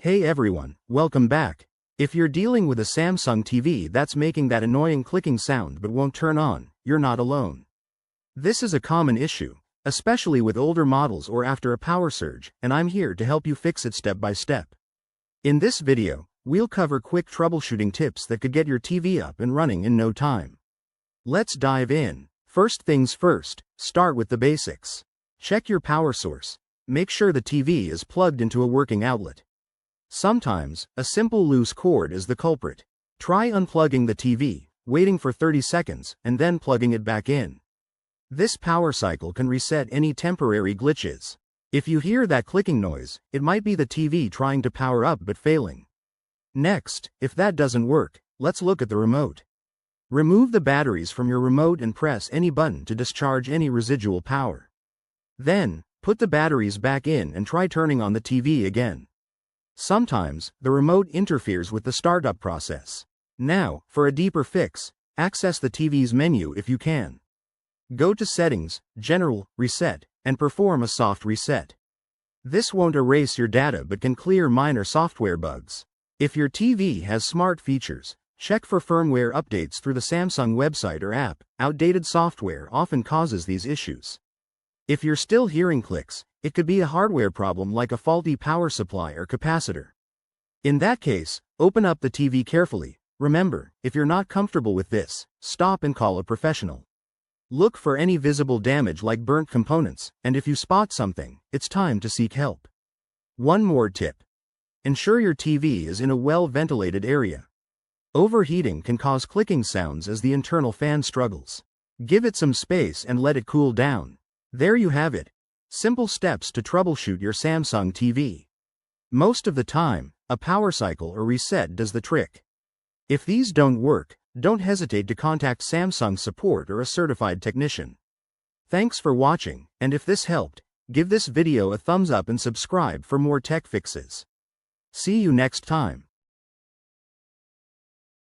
Hey everyone, welcome back. If you're dealing with a Samsung TV that's making that annoying clicking sound but won't turn on, you're not alone. This is a common issue, especially with older models or after a power surge, and I'm here to help you fix it step by step. In this video, we'll cover quick troubleshooting tips that could get your TV up and running in no time. Let's dive in. First things first, start with the basics. Check your power source. Make sure the TV is plugged into a working outlet. Sometimes, a simple loose cord is the culprit. Try unplugging the TV, waiting for 30 seconds, and then plugging it back in. This power cycle can reset any temporary glitches. If you hear that clicking noise, it might be the TV trying to power up but failing. Next, if that doesn't work, let's look at the remote. Remove the batteries from your remote and press any button to discharge any residual power. Then, put the batteries back in and try turning on the TV again. Sometimes, the remote interferes with the startup process. Now, for a deeper fix, access the TV's menu if you can. Go to Settings, General, Reset, and perform a soft reset. This won't erase your data but can clear minor software bugs. If your TV has smart features, check for firmware updates through the Samsung website or app. Outdated software often causes these issues. If you're still hearing clicks, it could be a hardware problem like a faulty power supply or capacitor. In that case, open up the TV carefully. Remember, if you're not comfortable with this, stop and call a professional. Look for any visible damage like burnt components, and if you spot something, it's time to seek help. One more tip. Ensure your TV is in a well-ventilated area. Overheating can cause clicking sounds as the internal fan struggles. Give it some space and let it cool down. There you have it. Simple steps to troubleshoot your Samsung TV. Most of the time, a power cycle or reset does the trick. If these don't work, don't hesitate to contact Samsung support or a certified technician. Thanks for watching, and if this helped, give this video a thumbs up and subscribe for more tech fixes. See you next time.